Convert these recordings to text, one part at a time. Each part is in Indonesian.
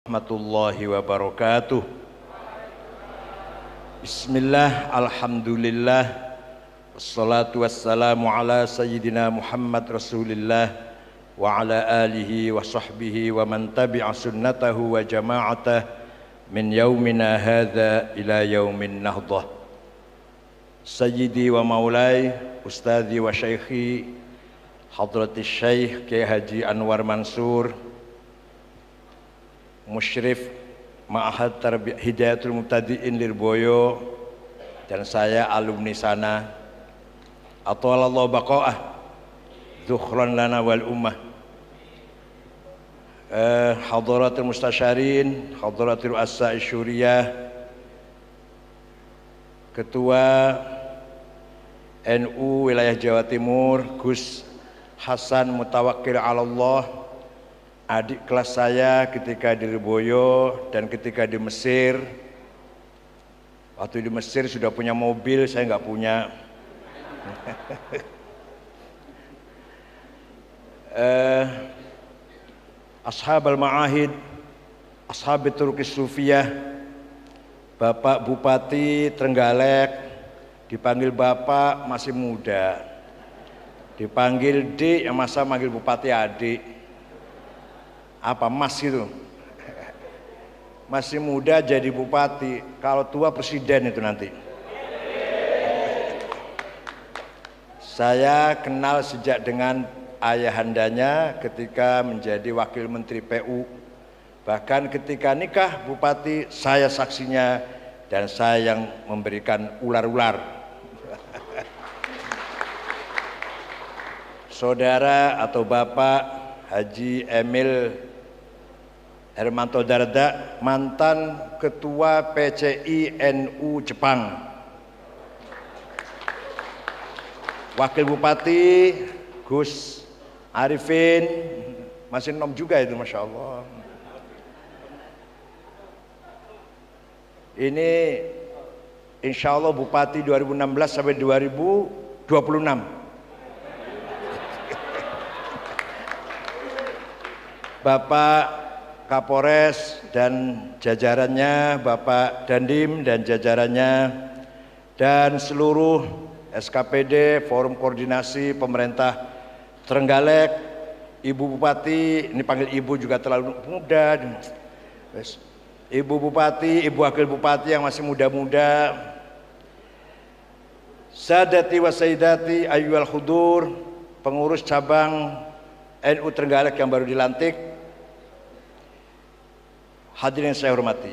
Warahmatullahi wabarakatuh. Bismillah, alhamdulillah, wassalatu wassalamu ala sayyidina Muhammad Rasulillah wa ala alihi wa sahbihi wa man tabi'a sunnatahu wa jama'atah min yaumina hadha ila yaumin nahdah. Sayyidi wa maulai, ustadhi wa syaikhi, hadratis syaikh Kiai Haji Anwar Mansur, Musyrif Ma'had Tarbiyah Hidayatul Mubtadi'in Lirboyo, dan saya alumni sana. Atwalallahu baqa'ah dzukhran lana wal ummah. Hadaratul mustasyarin, hadaratul as-sa'i syuriyah, Ketua NU wilayah Jawa Timur Gus Hasan Mutawakkil Allah, adik kelas saya ketika di Lirboyo dan ketika di Mesir. Waktu di Mesir sudah punya mobil, saya nggak punya. Ashab al-Ma'ahid, Ashab Turki Sufiyah, Bapak Bupati Trenggalek, dipanggil Bapak masih muda, dipanggil Dik, yang masa manggil Bupati adik. Apa mas itu, masih muda jadi bupati, kalau tua presiden itu nanti. Saya kenal sejak dengan ayahandanya ketika menjadi wakil menteri PU, bahkan ketika nikah bupati saya saksinya dan saya yang memberikan ular-ular. Saudara atau Bapak Haji Emil Hermanto Darda, mantan Ketua PCI NU Jepang. Wakil Bupati Gus Arifin, masih nom juga itu, Masya Allah. Ini insya Allah Bupati 2016 sampai 2026. Bapak Kapolres dan jajarannya, Bapak Dandim dan jajarannya, dan seluruh SKPD, Forum Koordinasi Pemerintah Trenggalek, Ibu Bupati, ini panggil Ibu juga terlalu muda, Ibu Bupati, Ibu Wakil Bupati yang masih muda-muda, Sadati wa Sayyidati ayyuhal hudur, pengurus cabang NU Trenggalek yang baru dilantik, hadirin yang saya hormati,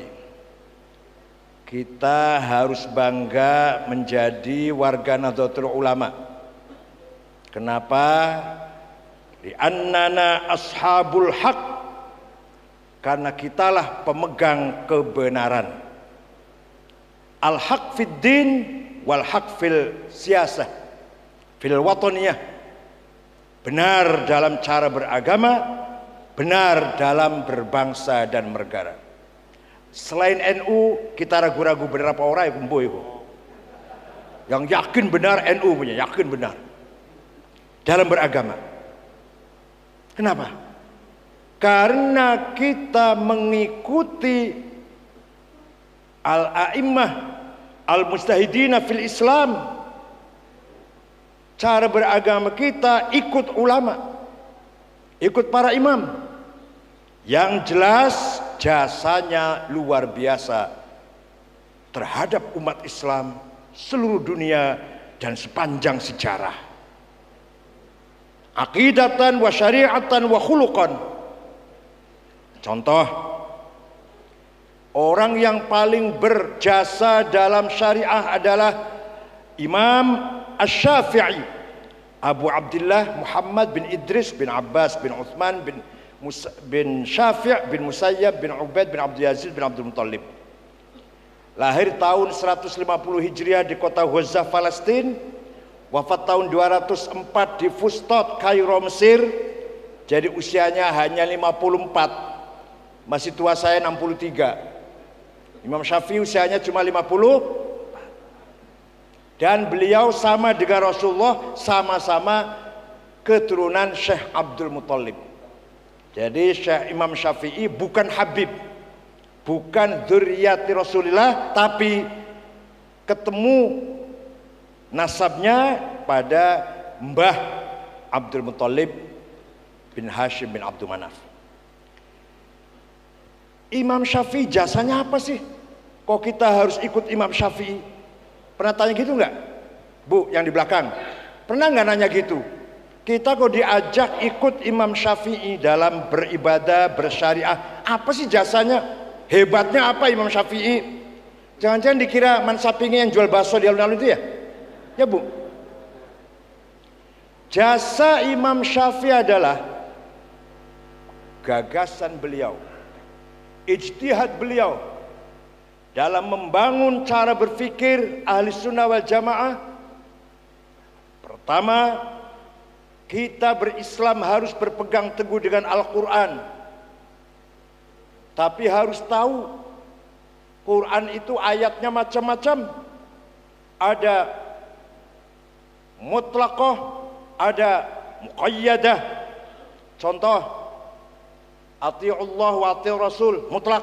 kita harus bangga menjadi warga Nahdlatul Ulama. Kenapa? Li'annana ashabul haq, karena kitalah pemegang kebenaran. Al-haq fid din wal haq fil siyasah fil wataniyah. Benar dalam cara beragama, benar dalam berbangsa dan bernegara. Selain NU, kita ragu-ragu benar apa orang itu. Yang yakin benar NU punya, yakin benar dalam beragama. Kenapa? Karena kita mengikuti al-a'immah al-mustahidina fil Islam. Cara beragama kita ikut ulama, ikut para imam yang jelas jasanya luar biasa terhadap umat Islam seluruh dunia dan sepanjang sejarah. Aqidatan wa syari'atan wa khuluqan. Contoh, orang yang paling berjasa dalam syariah adalah Imam Asy-Syafi'i, Abu Abdullah Muhammad bin Idris bin Abbas bin Uthman bin Syafi' bin Musayyab bin Ubaid bin Abdul Aziz bin Abdul Muttalib. Lahir tahun 150 Hijriah di kota Gaza, Palestina. Wafat tahun 204 di Fustat, Kairo, Mesir. Jadi usianya hanya 54. Masih tua saya 63. Imam Syafi'i usianya cuma 50. Dan beliau sama dengan Rasulullah, sama-sama keturunan Syekh Abdul Muttalib. Jadi Syekh Imam Syafi'i bukan Habib, bukan dzurriyyati Rasulillah, tapi ketemu nasabnya pada Mbah Abdul Muthalib bin Hashim bin Abdul Manaf. Imam Syafi'i jasanya apa sih? Kok kita harus ikut Imam Syafi'i? Pernah tanya gitu nggak? Bu, yang di belakang. Pernah nggak nanya gitu? Kita kok diajak ikut Imam Syafi'i dalam beribadah, bersyariah. Apa sih jasanya? Hebatnya apa Imam Syafi'i? Jangan-jangan dikira Mansapingi yang jual bakso di alun-alun itu ya? Ya Bu. Jasa Imam Syafi'i adalah gagasan beliau, ijtihad beliau dalam membangun cara berpikir ahli sunnah wal jamaah. Pertama, kita berislam harus berpegang teguh dengan Al-Quran, tapi harus tahu Quran itu ayatnya macam-macam. Ada mutlaqah, ada muqayyadah. Contoh, ati'ullah wa ati'ur rasul, mutlak.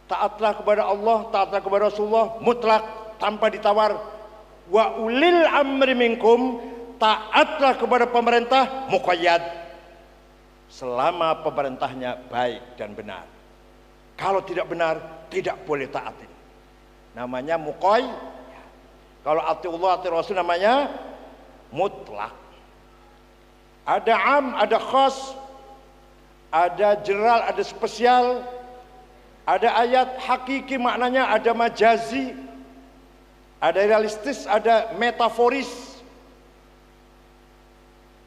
Taatlah kepada Allah, taatlah kepada Rasulullah, mutlak, tanpa ditawar. Wa ulil amri minkum, taatlah kepada pemerintah, muqayyad, selama pemerintahnya baik dan benar. Kalau tidak benar, tidak boleh taatin. Namanya muqayyad. Kalau ati'ullah, ati'ur rasul namanya mutlak. Ada am, ada khas, ada general, ada spesial, ada ayat hakiki maknanya, ada majazi, ada realistis, ada metaforis.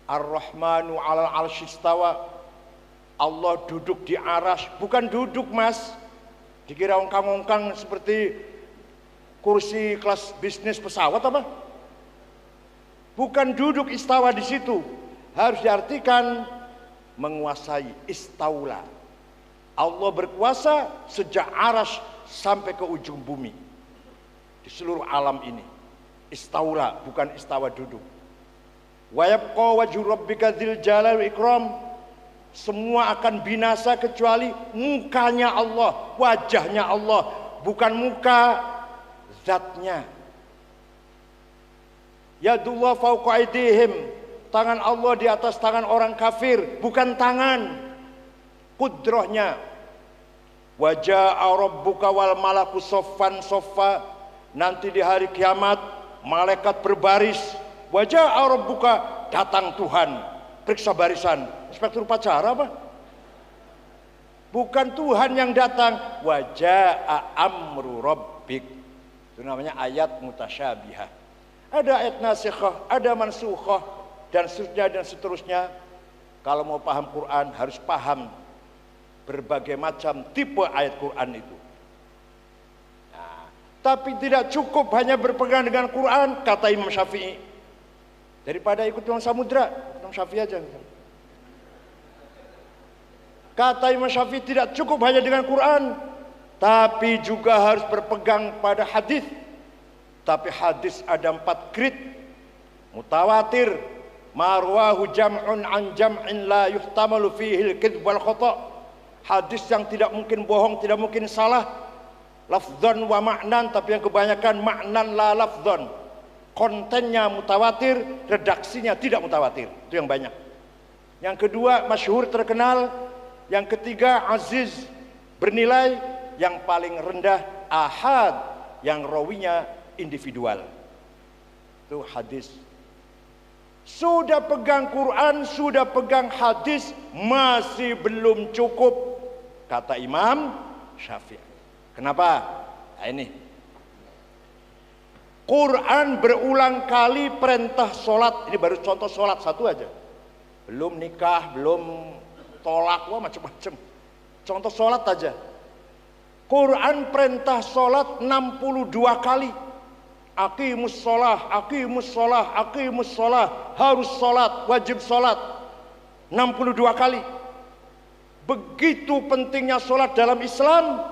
Ar-Rahmanu 'alal 'arsy istawa. Allah duduk di arasy, bukan duduk Mas dikira ongkang-ongkang seperti kursi kelas bisnis pesawat apa? Bukan duduk istawa di situ. Harus diartikan menguasai, istaula. Allah berkuasa sejak arasy sampai ke ujung bumi, di seluruh alam ini. Istaula, bukan istawa duduk. Wa yabqa wajhu rabbika dzil jalali wal ikram. Semua akan binasa kecuali mukanya Allah, wajahnya Allah, bukan muka, zatnya. Yadullah fawqa aydihim, tangan Allah di atas tangan orang kafir, bukan tangan, kudrahnya. Wa jaa rabbuka wal malaku soffan soffa, nanti di hari kiamat malaikat berbaris. Wa jaa rabbuka, datang Tuhan, periksa barisan. Inspektur upacara apa? Bukan Tuhan yang datang. Wa jaa amru rabbik, itu namanya ayat mutasyabihah. Ada ayat nasikhah, ada mansukhah, dan seterusnya dan seterusnya. Kalau mau paham Quran harus paham berbagai macam tipe ayat Quran itu. Nah, tapi tidak cukup hanya berpegang dengan Quran, kata Imam Syafi'i. Daripada ikut Imam Samudra, Imam Syafi'i aja. Kata Imam Syafi'i tidak cukup hanya dengan Quran, tapi juga harus berpegang pada hadis. Tapi hadis ada 4 grade. Mutawatir, marwahu jam'un an jam'in la yuhtamalu fihi al-kidb wal khata'. Hadis yang tidak mungkin bohong, tidak mungkin salah. Lafdzan wa ma'nan, tapi yang kebanyakan ma'nan la lafdzan. Kontennya mutawatir, redaksinya tidak mutawatir. Itu yang banyak. Yang kedua, masyhur, terkenal. Yang ketiga, aziz, bernilai. Yang paling rendah, ahad, yang rawinya individual. Itu hadis. Sudah pegang Quran, sudah pegang hadis, masih belum cukup, kata Imam Syafi'i. Kenapa? Nah ini, Quran berulang kali perintah sholat. Ini baru contoh sholat satu aja, belum nikah, belum tolak, wah macam-macam. Contoh sholat aja, Quran perintah sholat 62 kali. Aqimus sholah, aqimus sholah, aqimus sholah, harus sholat, wajib sholat 62 kali. Begitu pentingnya sholat dalam Islam.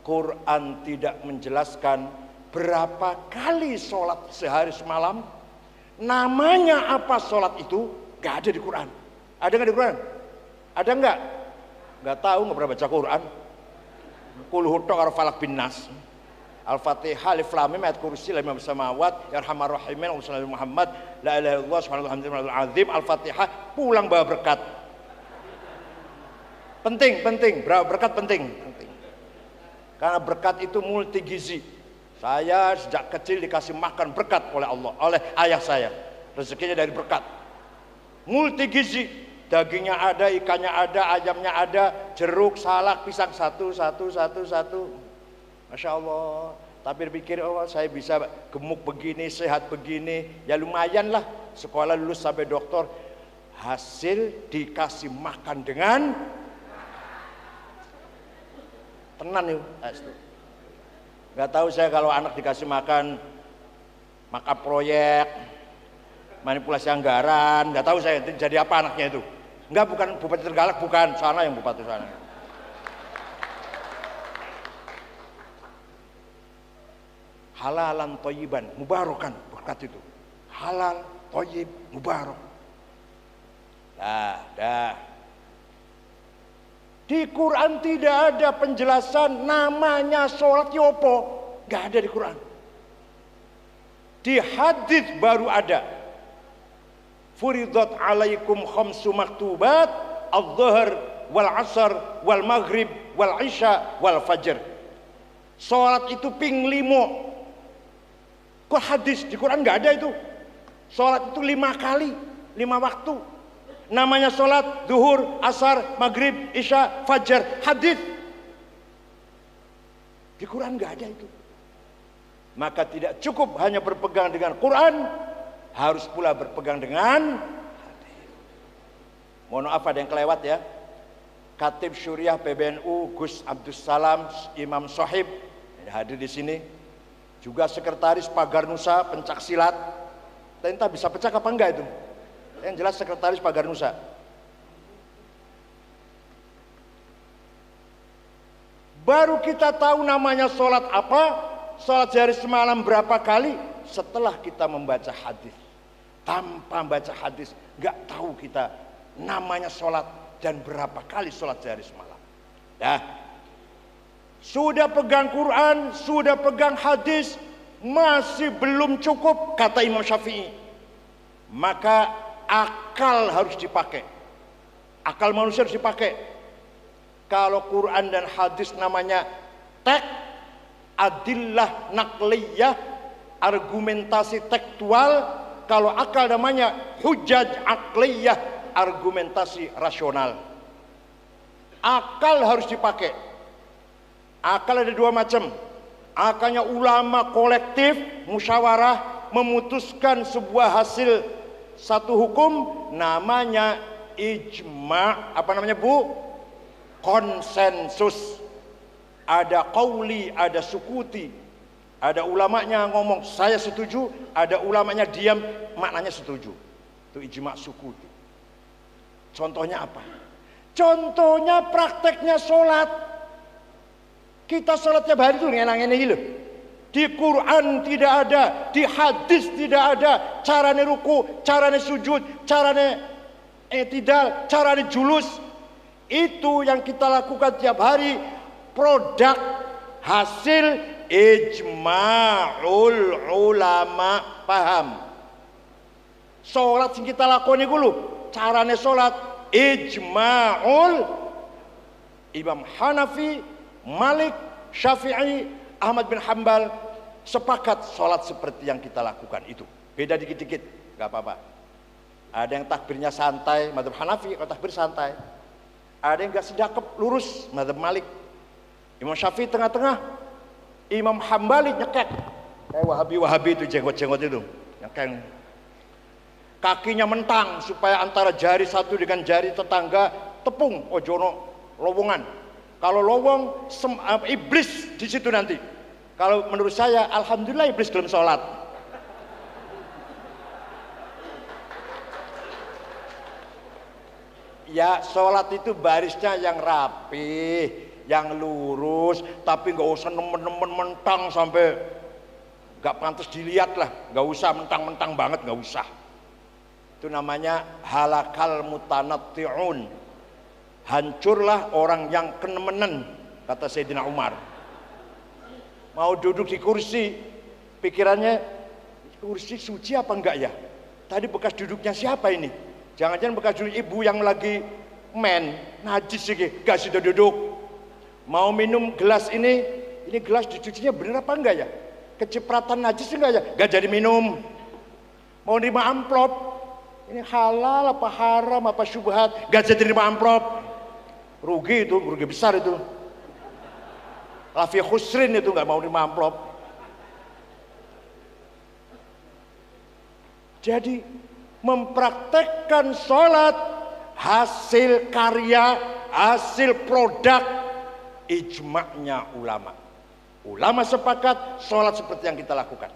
Quran tidak menjelaskan berapa kali sholat sehari semalam, namanya apa sholat itu, gak ada di Quran. Ada nggak di Quran? Ada nggak? Nggak tahu, nggak pernah baca Quran. Qul huwa karo falak bin nas. Al-Fatihah, Alif Lam Mim, ayat kursi, lam samawat, ya arhamar rahimin, Muhammad, la ilaha illallah, subhanallah, azim, Al-Fatihah, pulang bawa berkat. Penting, berkat penting. Karena berkat itu multi gizi. Saya sejak kecil dikasih makan berkat oleh Allah, oleh ayah saya. Rezekinya dari berkat. Multi gizi, dagingnya ada, ikannya ada, ayamnya ada, jeruk, salak, pisang satu. Masya Allah. Tapi berpikir, oh saya bisa gemuk begini, sehat begini, ya lumayan lah. Sekolah lulus sampai doktor, hasil dikasih makan dengan tenan yuk. Nggak tahu saya kalau anak dikasih makan proyek, manipulasi anggaran, nggak tahu saya jadi apa anaknya itu. Enggak, bukan Bupati Trenggalek, bukan, sana yang Bupati sana. Halalan thayyiban, mubarakan, berkat itu. Halal, thayyib, mubarak. Dah. Di Quran tidak ada penjelasan namanya sholat yopo, nggak ada di Quran. Di hadis baru ada. Furidat alaikum khamsu maktubat, al-dhuhr wal asar wal maghrib wal isya wal fajr. Sholat itu ping 5. Kok hadis di Quran nggak ada itu? Sholat itu 5 kali, 5 waktu. Namanya sholat zuhur, asar, maghrib, isya, fajar, hadis. Di Quran nggak ada itu. Maka tidak cukup hanya berpegang dengan Quran, harus pula berpegang dengan hadis. Mohon maaf ada yang kelewat ya. Khatib Syuriah PBNU Gus Abdus Salam Imam Sohib hadir di sini. Juga sekretaris Pagar Nusa pencak silat. Entah bisa pecah apa enggak itu. Yang jelas sekretaris Pagar Nusa. Baru kita tahu namanya sholat apa, sholat sehari semalam berapa kali setelah kita membaca hadis. Tanpa baca hadis nggak tahu kita namanya sholat dan berapa kali sholat sehari semalam. Sudah pegang Quran, sudah pegang hadis, masih belum cukup kata Imam Syafi'i. Maka akal harus dipakai. Akal manusia harus dipakai. Kalau Quran dan hadis namanya tek, adillah nakliyah, argumentasi tekstual. Kalau akal namanya hujaj akliyah, argumentasi rasional. Akal harus dipakai. Akal ada 2 macam. Akalnya ulama kolektif, musyawarah, memutuskan sebuah hasil satu hukum, namanya ijma. Apa namanya Bu? Konsensus. Ada qauli, ada sukuti. Ada ulamanya ngomong saya setuju, ada ulamanya diam, maknanya setuju. Itu ijma sukuti. Contohnya apa? Contohnya prakteknya sholat. Kita sholat tiap hari itu ngenang-ngenang ini loh. Di Quran tidak ada, di hadis tidak ada carane ruku, carane sujud, carane i'tidal, carane julus. Itu yang kita lakukan tiap hari, produk hasil ijma'ul ulama. Paham? Sholat yang kita lakoni dulu, carane sholat ijma'ul Imam Hanafi, Malik, Syafi'i, Ahmad bin Hanbal sepakat sholat seperti yang kita lakukan itu. Beda dikit-dikit, gak apa-apa. Ada yang takbirnya santai, mazhab Hanafi, kalau takbir santai. Ada yang gak sedakep, lurus, mazhab Malik. Imam Syafi'i tengah-tengah, Imam Hanbali nyekek. Kayak Wahabi itu, jenggot-jenggot itu. Nyekek. Kakinya mentang supaya antara jari satu dengan jari tetangga tepung, ojono, lowongan. Kalau lowong, iblis di situ nanti. Kalau menurut saya, alhamdulillah iblis belum sholat. Ya sholat itu barisnya yang rapi, yang lurus, tapi nggak usah nemen-nemen mentang sampai nggak pantas dilihat lah. Nggak usah mentang-mentang banget, nggak usah. Itu namanya halakal mutanatti'un. Hancurlah orang yang kenemenan kata Sayyidina Umar. Mau duduk di kursi, pikirannya kursi suci apa enggak ya? Tadi bekas duduknya siapa ini? Jangan-jangan bekas duduk ibu yang lagi najis sih, gak sudah duduk. Mau minum gelas ini gelas dicucinya bener apa enggak ya? Kecipratan najis enggak ya? Gak jadi minum. Mau nerima amplop, ini halal apa haram apa syubhat, gak jadi nerima amplop. Rugi itu, rugi besar itu. Lafi khusrin itu nggak mau nerima amplop. Jadi mempraktekkan sholat hasil karya, hasil produk ijma'nya ulama. Ulama sepakat sholat seperti yang kita lakukan.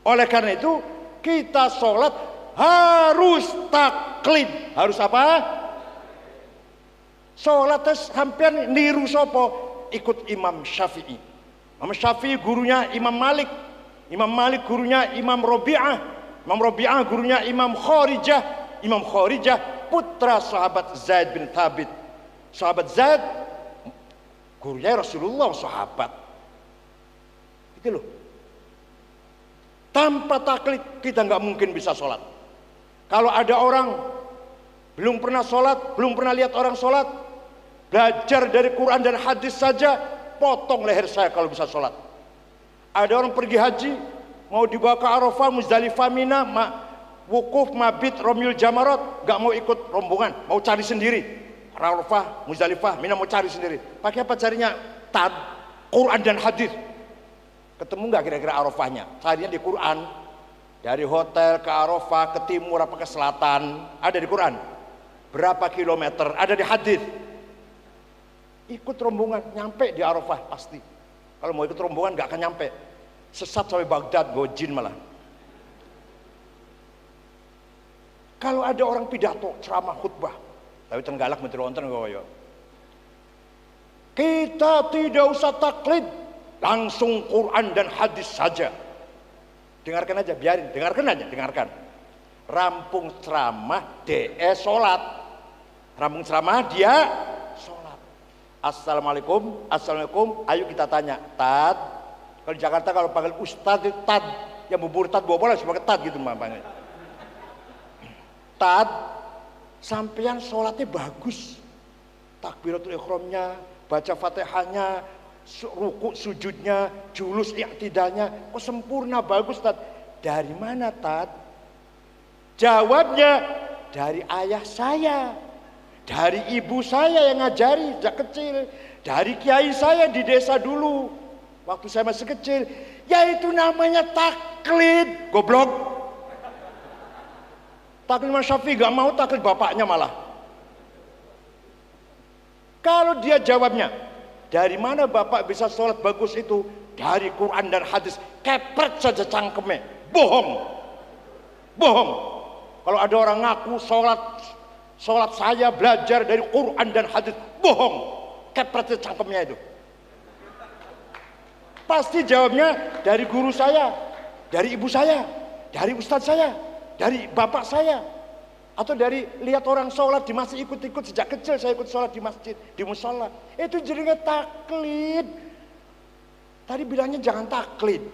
Oleh karena itu kita sholat harus taklid. Harus apa? Sholat hampir niru sopo, ikut Imam Syafi'i. Imam Syafi'i gurunya Imam Malik. Imam Malik gurunya Imam Rabi'ah. Imam Rabi'ah gurunya Imam Kharijah. Imam Kharijah putra sahabat Zaid bin Thabit. Sahabat Zaid gurunya Rasulullah, sahabat. Itu loh. Tanpa taklid kita nggak mungkin bisa sholat. Kalau ada orang belum pernah sholat, belum pernah lihat orang sholat, belajar dari Quran dan hadis saja, potong leher saya kalau bisa sholat. Ada orang pergi haji, mau dibawa ke Arafah, Muzdalifah, Mina, wukuf, mabit, Romyul Jamarot, gak mau ikut rombongan, mau cari sendiri. Arafah, Muzdalifah, Mina mau cari sendiri. Pakai apa carinya? Quran dan hadis. Ketemu gak kira-kira Arafahnya? Carinya di Quran. Dari hotel ke Arafah, ke timur apa ke selatan, ada di Quran. Berapa kilometer, ada di hadis. Ikut rombongan, nyampe di Arafah pasti. Kalau mau ikut rombongan gak akan nyampe. Sesat sampai Baghdad, gojin malah. Kalau ada orang pidato, ceramah, khutbah, tapi tenggalak menteri wonten goyo. Kita tidak usah taklid, langsung Quran dan hadis saja. Dengarkan aja, biarin, dengarkan. Rampung ceramah, sholat. Rampung ceramah, dia sholat. Assalamualaikum, ayo kita tanya, Tad. Kalau di Jakarta kalau panggil Ustad itu Tad, yang bubur Tad bawa bola sebagai Tad gitu panggil. Tad, sampean sholatnya bagus, takbiratul ikhramnya, baca fatihahnya, ruku sujudnya, julus i'tidalnya, kok sempurna bagus Tad. Dari mana Tad? Jawabnya dari ayah saya, dari ibu saya yang ngajari sejak kecil, dari kiai saya di desa dulu waktu saya masih kecil, yaitu namanya taklid. Goblok. Taklid Imam Syafi'i gak mau taklid bapaknya malah. Kalau dia jawabnya, dari mana bapak bisa sholat bagus itu? Dari Quran dan hadis. Kepret saja cangkemnya. Bohong. Kalau ada orang ngaku sholat saya belajar dari Quran dan hadis, bohong. Kepret saja cangkemnya itu. Pasti jawabnya dari guru saya, dari ibu saya, dari ustadz saya, dari bapak saya, atau dari lihat orang sholat di masjid, ikut-ikut sejak kecil saya ikut sholat di masjid, di musola. Itu jadinya taklid. Tadi bilangnya jangan taklid.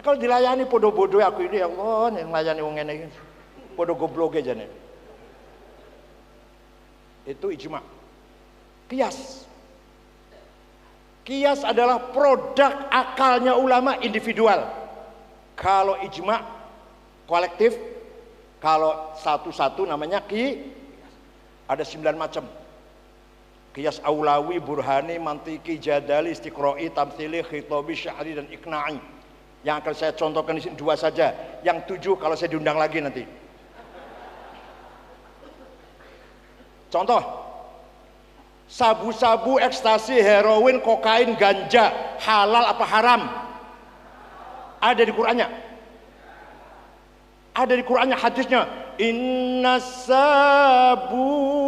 Kalau dilayani podo-bodo aku ini, ya Allah, yang layani wong ngene iki. Podo goblok aja nih. Itu ijma. Qiyas adalah produk akalnya ulama individual. Kalau ijma kolektif, kalau satu-satu namanya ada 9 macam. Qiyas aulawi, burhani, mantiki, jadali, istiqra'i, tamtsili, khitabi, sya'ri dan iqna'i. Yang akan saya contohkan di sini 2 saja. Yang 7 kalau saya diundang lagi nanti. Contoh, sabu-sabu, ekstasi, heroin, kokain, ganja, halal apa haram? Ada di Qur'annya. Ada di Qur'annya hadisnya. Inna sabu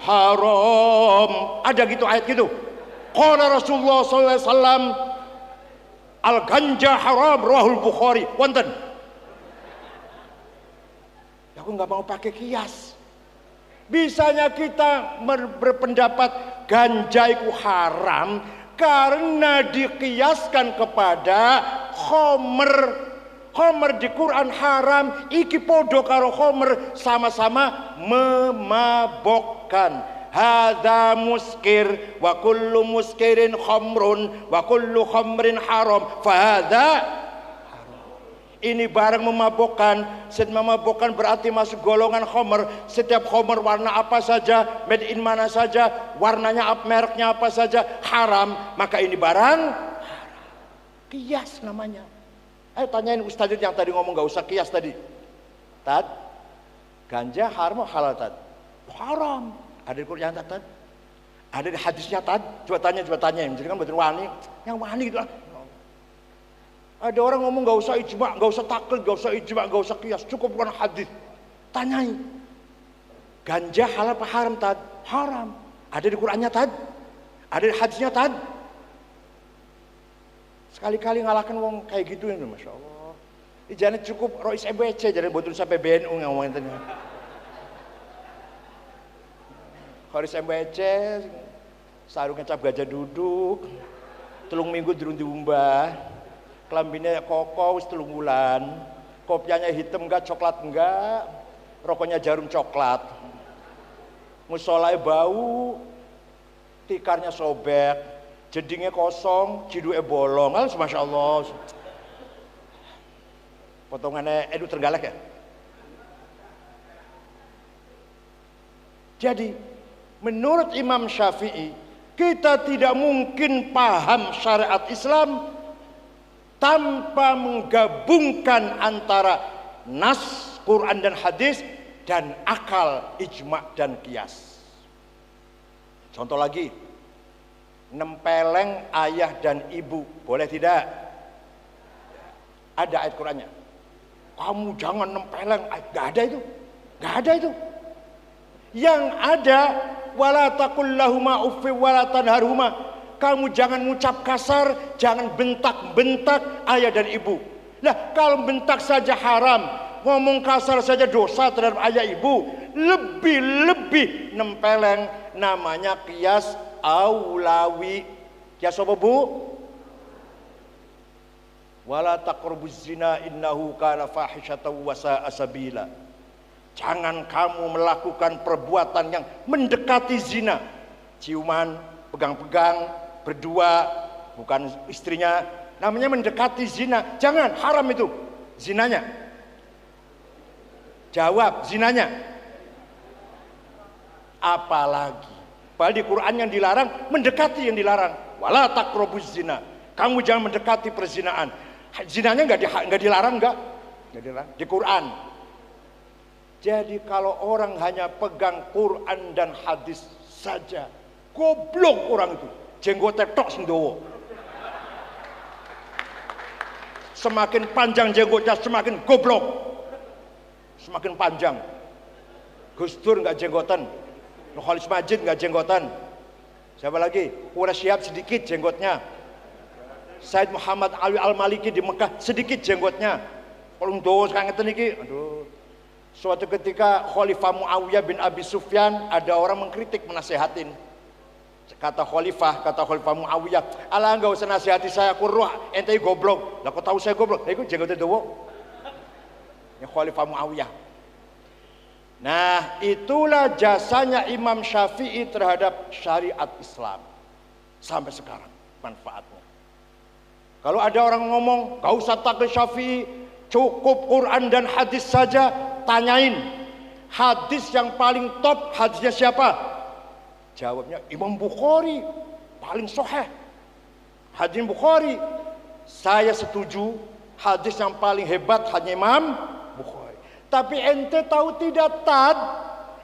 haram. Ada gitu ayat gitu. Qala Rasulullah sallallahu alaihi wasallam al ganja haram rawahul Bukhari. Wonten. Aku nggak mau pakai kias. Bisanya kita berpendapat ganja itu haram karena dikiaskan kepada khomer. Khomer di Quran haram, iki podo karo khomer, sama-sama memabokkan. Hadza muskir wa kullu muskirin khamrun wa kullu khamrin haram fahadza. Ini barang memabokkan. Setiap memabokkan berarti masuk golongan khomer. Setiap khomer warna apa saja, made in mana saja, warnanya apa, mereknya apa saja, haram. Maka ini barang haram. Kias namanya. Ayo tanyain ustaz yang tadi ngomong gak usah kias tadi. Tad, ganja haram atau halal tad? Haram. Ada di Quran tad? Ada di hadisnya tad? Coba tanya. Jadi kan betul wani. Yang wani gitu lah. Ada orang ngomong gak usah ijma, gak usah taklid, gak usah ijma, gak usah kias. Cukup bukan hadis. Tanyai. Ganja halal apa haram tad? Haram. Ada di Qurannya tad? Ada di hadisnya tad? Sekali-kali ngalahkan wong kayak gitu ini, masya Allah. Ini jangan cukup Rois MBC, jadi betul sampai BNU ngomongin tadi. Rois MBC, sarung kecap gajah duduk, telung minggu durung diumbah, kelambinnya koko, telung bulan, kopiannya hitam enggak, coklat enggak, rokoknya jarum coklat, musolanya bau, tikarnya sobek. Jedingnya kosong, ciduke bolong. Masya Allah. Potongannya Edu Trenggalek ya. Jadi menurut Imam Syafi'i, kita tidak mungkin paham syariat Islam tanpa menggabungkan antara nas Quran dan hadis dan akal, ijma dan qiyas. Contoh lagi, nempeleng ayah dan ibu boleh tidak? Ada ayat Qurannya. Kamu jangan nempeleng, gak ada itu. Yang ada wala taqul lahuma uffi wala tanharhuma. Kamu jangan ngucap kasar, jangan bentak-bentak ayah dan ibu. Lah kalau bentak saja haram, ngomong kasar saja dosa terhadap ayah ibu, lebih-lebih nempeleng, namanya qiyas aulawi. Qiyas apa bu? Wala taqrabuz zina innahu kana fahishatan wa sa'a sabila. Jangan kamu melakukan perbuatan yang mendekati zina. Ciuman, pegang-pegang, berdua, bukan istrinya, namanya mendekati zina. Jangan, haram itu zinanya. Jawab, zinanya. Apalagi padahal di Quran yang dilarang, mendekati yang dilarang. Wala taqrabuz zina. Kamu jangan mendekati perzinaan. Zinanya enggak dilarang, enggak dilarang di Quran. Jadi kalau orang hanya pegang Quran dan hadis saja, goblok orang itu. Jenggotnya tok sendowo. Semakin panjang jenggotnya semakin goblok. Semakin panjang. Gus Dur enggak jenggotan. Khalis Majid nggak jenggotan. Siapa lagi? Udah Syihab sedikit jenggotnya. Said Muhammad Ali Al-Maliki di Mekah sedikit jenggotnya. Kalau doa sekarang ngeten iki, aduh. Suatu ketika Khalifah Muawiyah bin Abi Sufyan, ada orang mengkritik, menasehatin. Kata Khalifah Muawiyah, "Alah enggak usah nasihati saya, kurruh ente goblok." Lah kok tahu saya goblok? Lah iku jenggotnya dawa. Ya Khalifah Muawiyah. Nah, itulah jasanya Imam Syafi'i terhadap syariat Islam sampai sekarang, manfaatnya. Kalau ada orang ngomong, gak usah taklid Syafi'i, cukup Quran dan hadis saja, tanyain hadis yang paling top, hadisnya siapa? Jawabnya Imam Bukhari, paling sahih. Hadis Bukhari. Saya setuju, hadis yang paling hebat hanya Imam Bukhari. Tapi ente tahu tidak tad,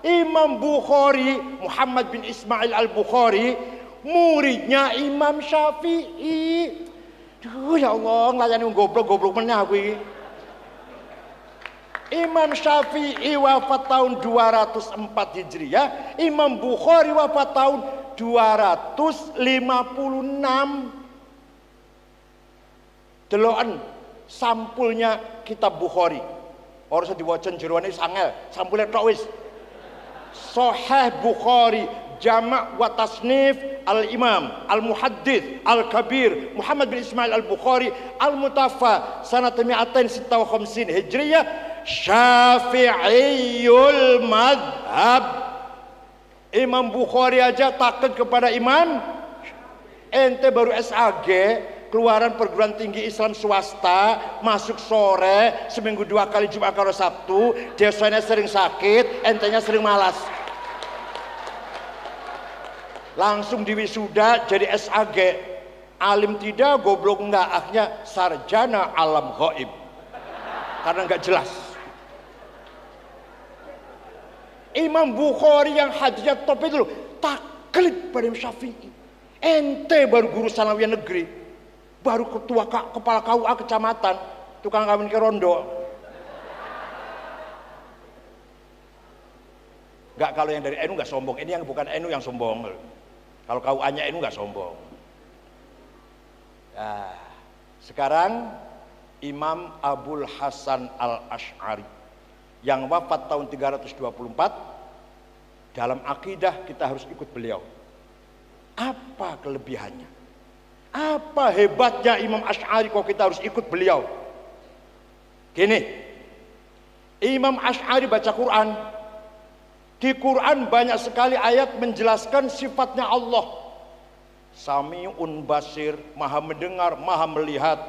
Imam Bukhari, Muhammad bin Ismail Al-Bukhari, muridnya Imam Syafi'i. Duh ya Allah, ngelayani goblok-goblok meneh aku iki. Imam Syafi'i wafat tahun 204 Hijriah, Imam Bukhari wafat tahun 256. Deloken sampulnya kitab Bukhari. Orang saya diwacan jeruannya sangel, sampulnya tok wis. Sahih Bukhari, Jama' wa Tasnif Al-Imam Al-Muhaddits Al-Kabir Muhammad bin Ismail Al-Bukhari Al-Mutawaffa sanat 256 Hijriyah, Syafi'iyul madhab. Imam Bukhari aja takut kepada Imam. Ente baru SAG, keluaran perguruan tinggi Islam swasta, masuk sore, seminggu 2 kali Jumat karo Sabtu, desanya sering sakit, entenya sering malas. Langsung diwisuda jadi SAG. Alim tidak, goblok enggak, akhirnya sarjana alam ghaib. Karena enggak jelas. Imam Bukhari yang hadisnya top itu loh, taklid pada Imam Syafi'i. Ente baru guru sanawiyah negeri, baru ketua kepala KUA kecamatan, tukang kawin ke rondo. Enggak, kalau yang dari NU enggak sombong, ini yang bukan NU yang sombong. Kalau KUA-nya NU enggak sombong. Nah, sekarang Imam Abul Hasan Al-Asy'ari yang wafat tahun 324, dalam akidah kita harus ikut beliau. Apa kelebihannya? Apa hebatnya Imam Asy'ari kok kita harus ikut beliau? Gini, Imam Asy'ari baca Quran. Di Quran banyak sekali ayat menjelaskan sifatnya Allah. Sami'un basir, maha mendengar, maha melihat.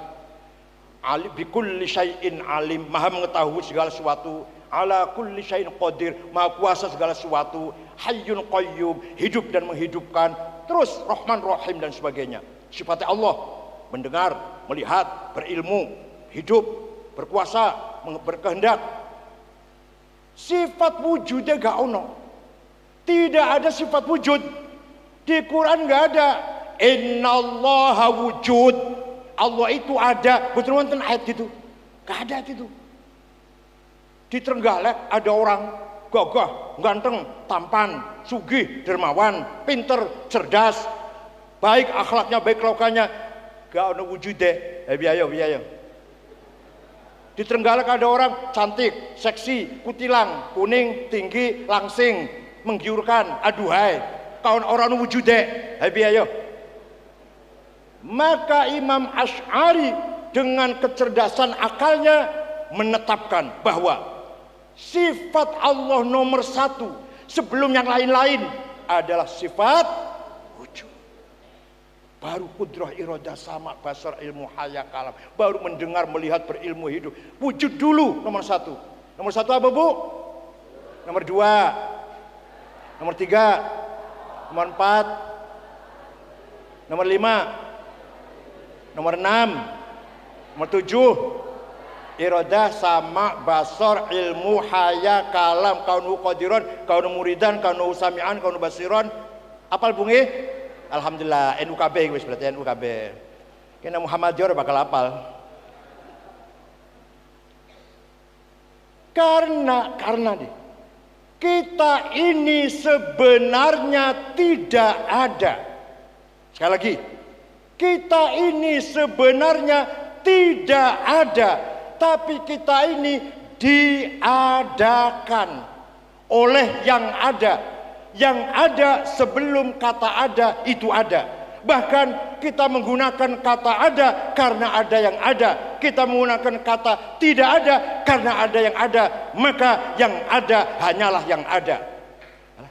Ali bikulli syai'in alim, maha mengetahui segala sesuatu. Ala kulli syai'in qadir, maha kuasa segala sesuatu. Hayyun qayyum, hidup dan menghidupkan. Terus Rahman Rahim dan sebagainya. Sifatnya Allah, mendengar, melihat, berilmu, hidup, berkuasa, berkehendak. Sifat wujudnya gak ono. Tidak ada sifat wujud. Di Quran gak ada. Innallaha wujud. Allah itu ada. Betul nonton ayat itu? Gak ada itu. Di Trenggalek ada orang gagah, ganteng, tampan, sugih, dermawan, pinter, cerdas, baik akhlaknya, baik kelakuannya. Gak ada wujudnya. Biayo. Di Trenggalek ada orang cantik, seksi, kutilang, kuning, tinggi, langsing, menggiurkan, aduhai. Kawan orang wujudnya. Biayo. Maka Imam Asy'ari dengan kecerdasan akalnya menetapkan bahwa sifat Allah nomor 1 sebelum yang lain-lain adalah sifat wujud. Baru kudrah, iradah, sama, basar, ilmu, haya, kalam. Baru mendengar, melihat, berilmu, hidup. Wujud dulu nomor 1. Nomor 1 apa, Bu? Nomor 2. Nomor 3. Nomor 4. Nomor 5. Nomor 6. Nomor 7. Iradah, sama, basar, ilmu, haya, kalam, kaunu qadiron, kaunu muridan, kaunu sami'an, kaunu basiron. Apal bungi? Alhamdulillah, NUKB wis berarti NUKB. Kena Muhammadiyah bakal apal. Karena nih, kita ini sebenarnya tidak ada. Sekali lagi, kita ini sebenarnya tidak ada. Tapi kita ini diadakan oleh yang ada. Yang ada sebelum kata ada itu ada. Bahkan kita menggunakan kata ada karena ada yang ada. Kita menggunakan kata tidak ada karena ada yang ada. Maka yang ada hanyalah yang ada.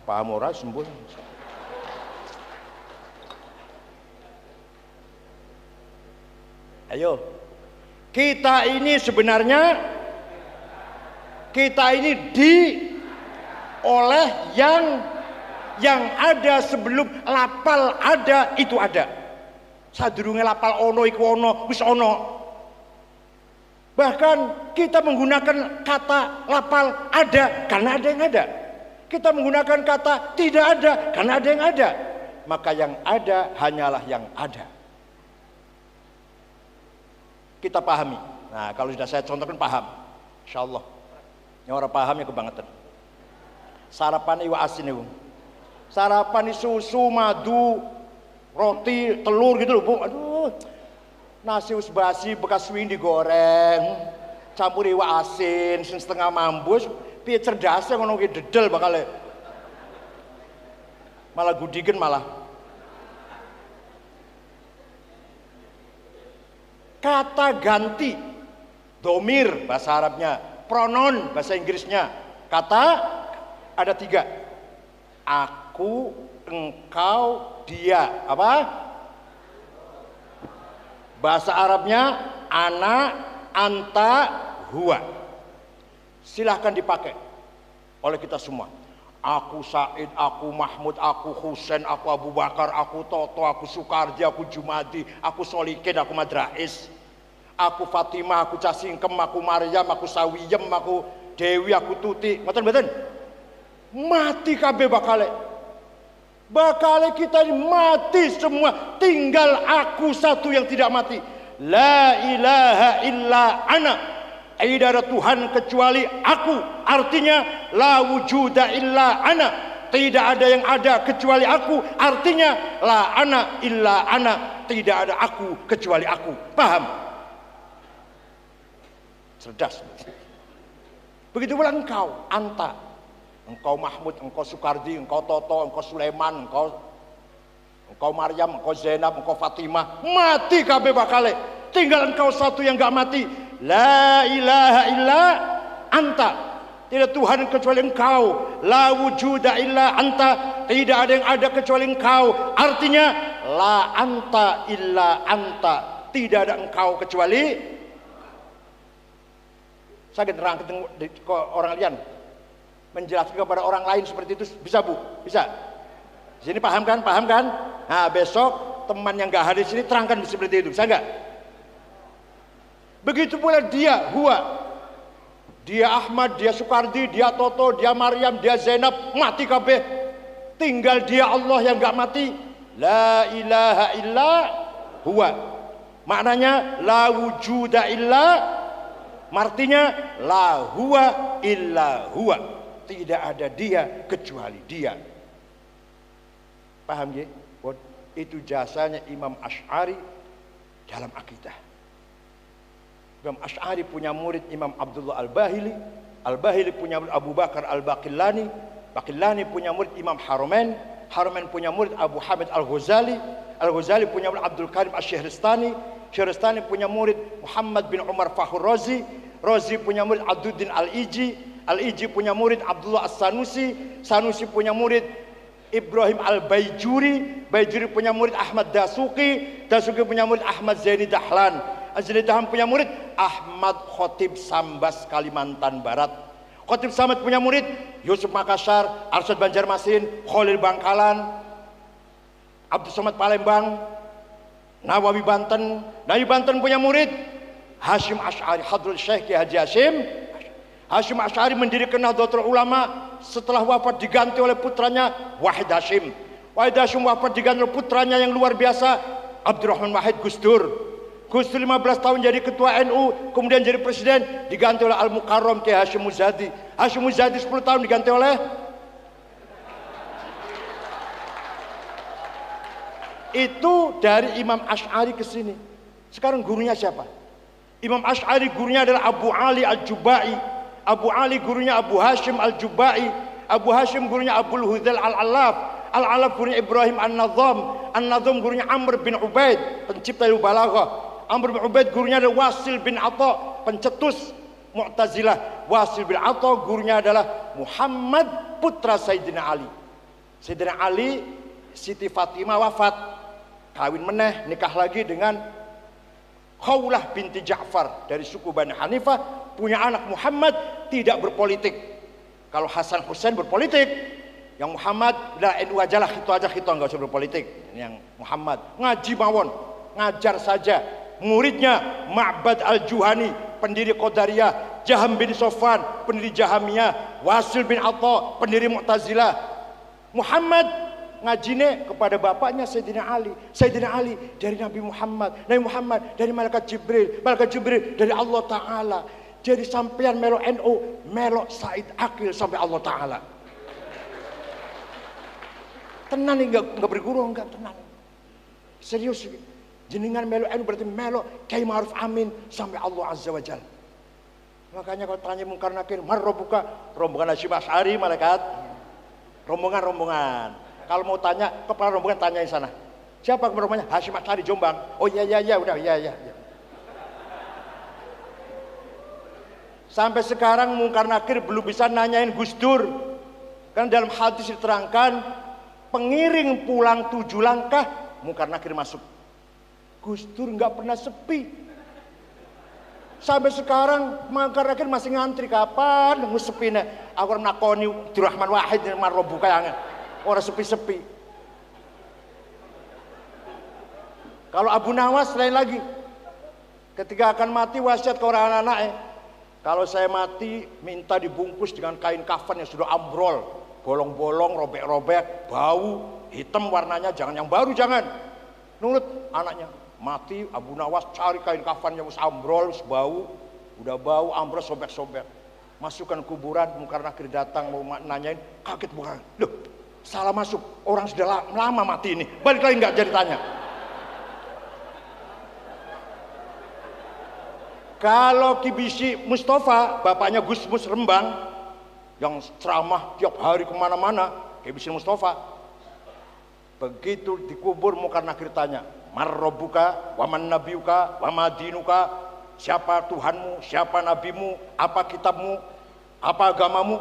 Paham ora sembuh. Ayo. Kita ini sebenarnya oleh yang ada sebelum lapal ada itu ada. Sadurunge lapal ono iku ono, wis ono. Bahkan kita menggunakan kata lapal ada karena ada yang ada. Kita menggunakan kata tidak ada karena ada yang ada. Maka yang ada hanyalah yang ada. Kita pahami. Nah, kalau sudah saya contohkan paham. Insyaallah. Yang orang paham ya kebangetan. Sarapan iwak asin itu. Sarapan susu, madu, roti, telur gitu loh, Bu. Aduh. Nasi us basi bekas swing digoreng, campur iwak asin, setengah mambus, piye cerdasnya ngono ki dedel bakal. Malah gudigen malah. Kata ganti, domir bahasa Arabnya, pronoun bahasa Inggrisnya. Kata ada 3. Aku, engkau, dia. Apa? Bahasa Arabnya ana, anta, huwa. Silahkan dipakai oleh kita semua. Aku Said, aku Mahmud, aku Husain, aku Abu Bakar, aku Toto, aku Sukardi, aku Jumadi, aku Solikin, aku Madrais, aku Fatimah, aku Casingkem, aku Maryam, aku Sawiyem, aku Dewi, aku Tuti. Mboten-mboten. Mati kabeh bakale. Bakale kita ini mati semua. Tinggal aku satu yang tidak mati. La ilaha illa ana. Tidak ada Tuhan kecuali aku. Artinya la wujuda illa ana. Tidak ada yang ada kecuali aku. Artinya la ana illa ana. Tidak ada aku kecuali aku. Paham? Cerdas. Begitu pula engkau, anta. Engkau Mahmud, engkau Sukardi, engkau Toto, engkau Sulaiman, engkau Maryam, engkau Zainab, engkau Fatimah. Mati kabeh bakale. Tinggal engkau satu yang gak mati. La ilaha illa anta. Tidak Tuhan kecuali engkau. La wujuda illa anta. Tidak ada yang ada kecuali engkau. Artinya la anta illa anta. Tidak ada engkau kecuali. Saya terang ke orang lain, menjelaskan kepada orang lain seperti itu bisa Bu? Bisa? Di sini paham kan? Paham kan? Nah besok teman yang gak hadir sini terangkan seperti itu. Bisa nggak? Begitu pula dia, huwa. Dia Ahmad, dia Sukardi, dia Toto, dia Maryam, dia Zainab, mati kabeh. Tinggal dia Allah yang gak mati. La ilaha illa huwa. Maknanya la wujuda illa, artinya la huwa illa huwa. Tidak ada dia kecuali dia. Paham ya? Itu jasanya Imam Asy'ari dalam akidah. Imam Asy'ari punya murid Imam Abdullah Al-Bahili. Al-Bahili punya murid Abu Bakar Al-Baqillani. Baqillani punya murid Imam Haramain. Haramain punya murid Abu Hamid Al-Ghazali. Al-Ghazali punya murid Abdul Karim Asy-Syahristani. Syahristani punya murid Muhammad bin Umar Fakhr Razi. Razi punya murid Abduddin Al-Iji. Al-Iji punya murid Abdullah As-Sanusi. Sanusi punya murid Ibrahim Al-Baijuri. Baijuri punya murid Ahmad Dasuki. Dasuki punya murid Ahmad Zaini Dahlan. Zaini Dahlan punya murid Ahmad Khotib Sambas Kalimantan Barat. Khotib Sambas punya murid Yusuf Makassar, Arsyad Banjarmasin, Khalil Bangkalan, Abdul Somad Palembang, Nawawi Banten. Nawawi Banten punya murid Hashim Asy'ari, Hadrul Syekh Ki Haji Hashim. Hashim Asy'ari mendirikan Nahdlatul Ulama, setelah wafat diganti oleh putranya Wahid Hashim. Wahid Hashim wafat diganti oleh putranya yang luar biasa Abdurrahman Wahid Gus Dur. Gus Dur 15 tahun jadi ketua NU, kemudian jadi presiden, diganti oleh Al-Mukarram Ki Hashim Muzadi. Hashim Muzadi 10 tahun diganti oleh itu. Dari Imam Asy'ari ke sini. Sekarang gurunya siapa? Imam Asy'ari gurunya adalah Abu Ali Al-Jubai. Abu Ali gurunya Abu Hashim Al-Jubai. Abu Hashim gurunya Abul Hudzal Al-Alaf. Al-Alaf gurunya Ibrahim An-Nazam. An-Nazam gurunya Amr bin Ubaid, pencipta ilmu balaghah. Amr bin Ubaid gurunya adalah Wasil bin Atha, pencetus Mu'tazilah. Wasil bin Atha gurunya adalah Muhammad putra Sayyidina Ali. Sayyidina Ali, Siti Fatimah wafat, kawin meneh, nikah lagi dengan Khawlah binti Ja'far dari suku Bani Hanifah, punya anak Muhammad, tidak berpolitik. Kalau Hasan Husain berpolitik, yang Muhammad udah NU aja lah, itu aja, kita nggak usah berpolitik. Yang Muhammad ngaji mawon, ngajar saja. Muridnya Ma'bad Al-Juhani, pendiri Qadariyah, Jaham bin Sofwan, pendiri Jahamiyah, Wasil bin Atha, pendiri Mu'tazilah. Muhammad ngajine kepada bapaknya Sayyidina Ali. Sayyidina Ali dari Nabi Muhammad, Nabi Muhammad dari Malaikat Jibril, Malaikat Jibril dari Allah Ta'ala. Jadi sampean melo NU, melo Said Akil sampai Allah Ta'ala. Tenan enggak berguru, enggak, tenan. Serius. Jenengan melo NU berarti melo Kiai Ma'ruf Amin sampai Allah Azza wa Jalla. Makanya kalau tanya Mungkar Nakir, mar robuka, rombongan Hashim Asy'ari malaikat. Rombongan. Kalau mau tanya kepala rombongan tanyain sana. Siapa kepala rombongannya? Hasyim Asy'ari Jombang. Oh iya udah iya. Sampai sekarang Mungkar Nakir belum bisa nanyain Gus Dur. Karena dalam hadis diterangkan pengiring pulang 7 langkah Mungkar Nakir masuk. Gus Dur nggak pernah sepi. Sampai sekarang Mungkar Nakir masih ngantri kapan ngusepinnya. Aku nakoni Abdurrahman Wahid dan Marobu kayangan. Orang sepi-sepi. Kalau Abu Nawas lain lagi. Ketika akan mati wasiat ke orang anak-anaknya. Kalau saya mati minta dibungkus dengan kain kafan yang sudah ambrol. Bolong-bolong, robek-robek, bau, hitam warnanya. Jangan yang baru, jangan. Nurut anaknya. Mati Abu Nawas cari kain kafan yang ambrol, bau. Udah bau, ambrol, sobek-sobek. Masukkan kuburan, Mungkar Nakir datang mau nanyain. Kaget bukan. Loh, salah masuk. Orang sudah lama mati ini. Balik lagi nggak jadi tanya. Kalau Kibisi Mustafa, bapaknya Gus Mus Rembang, yang ceramah tiap hari kemana-mana, Kibisi Mustafa, begitu dikubur Mungkar Nakir tanya, Marrobuka, waman nabiuka, wamadinuka, siapa Tuhanmu, siapa nabimu, apa kitabmu, apa agamamu?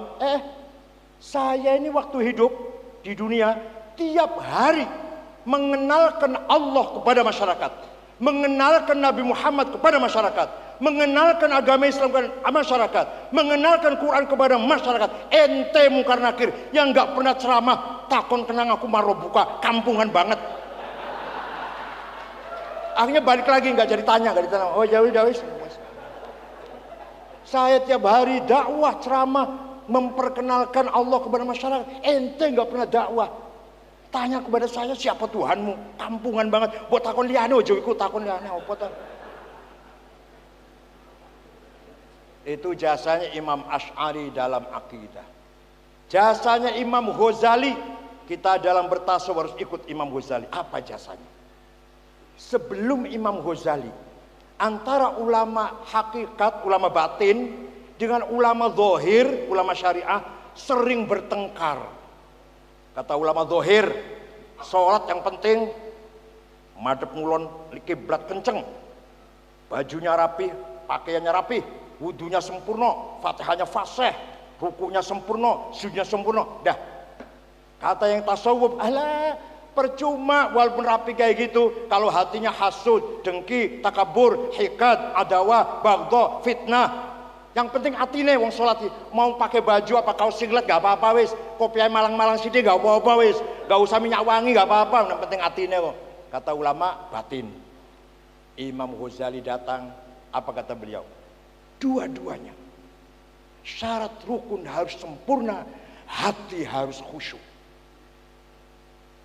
Saya ini waktu hidup di dunia tiap hari mengenalkan Allah kepada masyarakat, mengenalkan Nabi Muhammad kepada masyarakat, mengenalkan agama Islam kepada masyarakat, mengenalkan Quran kepada masyarakat. Ente Mungkar Nakir yang nggak pernah ceramah, takon kenang aku Marobuka, kampungan banget. Akhirnya balik lagi nggak jadi tanya, nggak ditanya. Oh jauh. Saya tiap hari dakwah, ceramah, memperkenalkan Allah kepada masyarakat. Ente nggak pernah dakwah. Tanya kepada saya siapa Tuhanmu, kampungan banget. Buat takon liane, ojo ikut takon liane. Itu jasanya Imam Asy'ari dalam akidah. Jasanya Imam Ghazali, kita dalam bertasawuf harus ikut Imam Ghazali. Apa jasanya? Sebelum Imam Ghazali, antara ulama hakikat, ulama batin dengan ulama zahir, ulama syariah sering bertengkar. Kata ulama zahir, sholat yang penting madhep ngulon kiblat kenceng, bajunya rapi, pakaiannya rapi, wudunya sempurna, fatihahnya fasih, rukunya sempurna, sujudnya sempurna. Dah. Kata yang tasawuf, alah percuma walaupun rapi kayak gitu, kalau hatinya hasud, dengki, takabur, hikad, adawah, baghdha, fitnah. Yang penting atine wong salat mau pakai baju apa kaos singlet gak apa-apa wis, kopiah malang-malang sithik gak apa-apa wis, gak usah minyak wangi gak apa-apa, yang penting atine kok. Kata ulama batin. Imam Ghazali datang, apa kata beliau? Dua-duanya syarat rukun harus sempurna, hati harus khusyuk.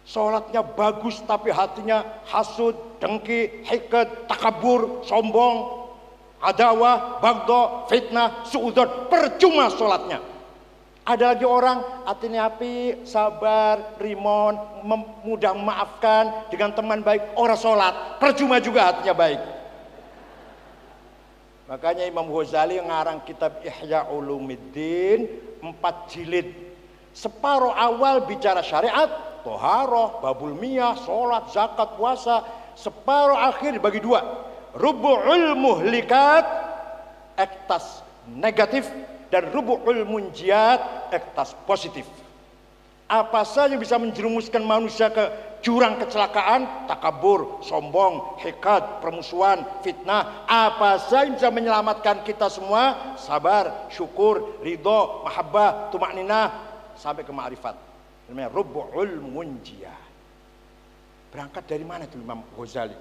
Sholatnya bagus tapi hatinya hasud, dengki, hikad, takabur, sombong, adawah, baghdha, fitnah, suudzon, percuma sholatnya. Ada lagi orang hatinya api, sabar, rimon, mudah memaafkan, dengan teman baik, orang sholat, percuma juga hatinya baik. Makanya Imam Ghazali ngarang kitab Ihya Ulumuddin 4 jilid. Separuh awal bicara syariat, toharoh, babul miyah, sholat, zakat, puasa. Separuh akhir bagi 2. Rubu'ul muhlikat, ektas negatif, dan rubu'ul munjiat, ektas positif. Apa saja bisa menjerumuskan manusia ke jurang kecelakaan, takabur, sombong, hikad, permusuhan, fitnah. Apa saja bisa menyelamatkan kita semua, sabar, syukur, ridho, mahabbah, tumakninah, sampai ke ma'rifat. Namanya rubu'ul munjiyah. Berangkat dari mana itu Imam Ghazali?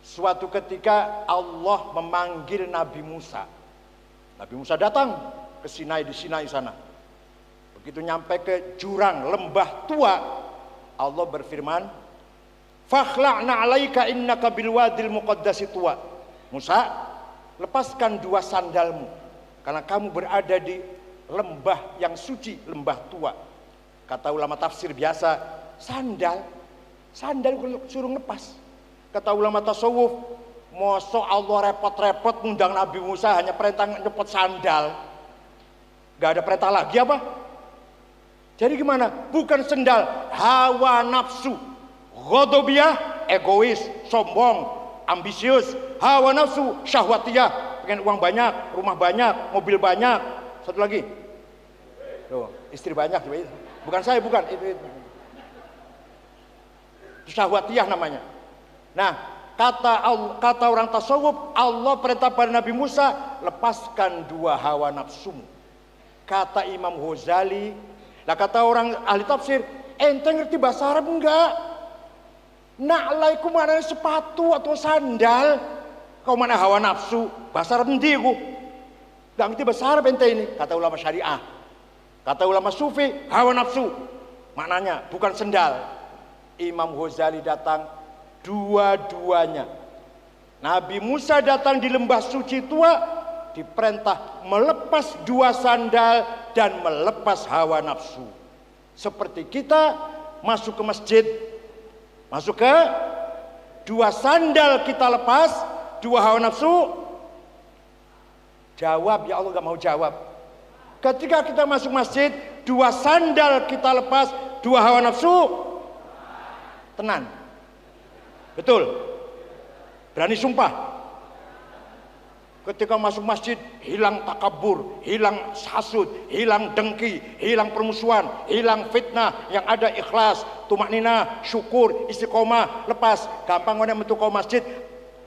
Suatu ketika Allah memanggil Nabi Musa. Nabi Musa datang ke Sinai, di Sinai sana. Begitu nyampe ke jurang lembah tua, Allah berfirman, "Fakhla'na 'alaika innaka bil wadil muqaddasi tua." Musa, lepaskan 2 sandalmu karena kamu berada di lembah yang suci, lembah tua. Kata ulama tafsir biasa, sandal suruh lepas. Kata ulama tasawuf, mosok Allah repot-repot ngundang Nabi Musa hanya perintah nyepot sandal, gak ada perintah lagi apa? Jadi gimana? Bukan sendal, hawa nafsu. Ghadabiyah, egois, sombong, ambisius. Hawa nafsu, syahwatiyah, pengen uang banyak, rumah banyak, mobil banyak. Satu lagi. Tuh, istri banyak. Bukan saya, bukan. Itu. Syahwatiyah namanya. Nah, kata orang tasawuf, Allah perintah pada Nabi Musa, lepaskan dua hawa nafsumu. Kata Imam Ghazali, nah kata orang ahli tafsir, ente ngerti bahasa Arab enggak? Na'laiku mana sepatu atau sandal? Kau mana hawa nafsu? Bahasa Arab endi ku? Enggak ngerti bahasa Arab ente ini. Kata ulama syariah, kata ulama sufi, hawa nafsu maknanya bukan sendal. Imam Ghazali datang, dua-duanya. Nabi Musa datang di lembah suci tua, diperintah melepas dua sandal dan melepas hawa nafsu. Seperti kita masuk ke masjid, masuk ke dua sandal kita lepas, dua hawa nafsu. Jawab, ya Allah, gak mau jawab. Ketika kita masuk masjid, dua sandal kita lepas, dua hawa nafsu. Tenan. Betul. Berani sumpah. Ketika masuk masjid, hilang takabur, hilang hasud, hilang dengki, hilang permusuhan, hilang fitnah, yang ada ikhlas, tumaknina, syukur, istiqomah, lepas. Gampang ngene metu ka masjid,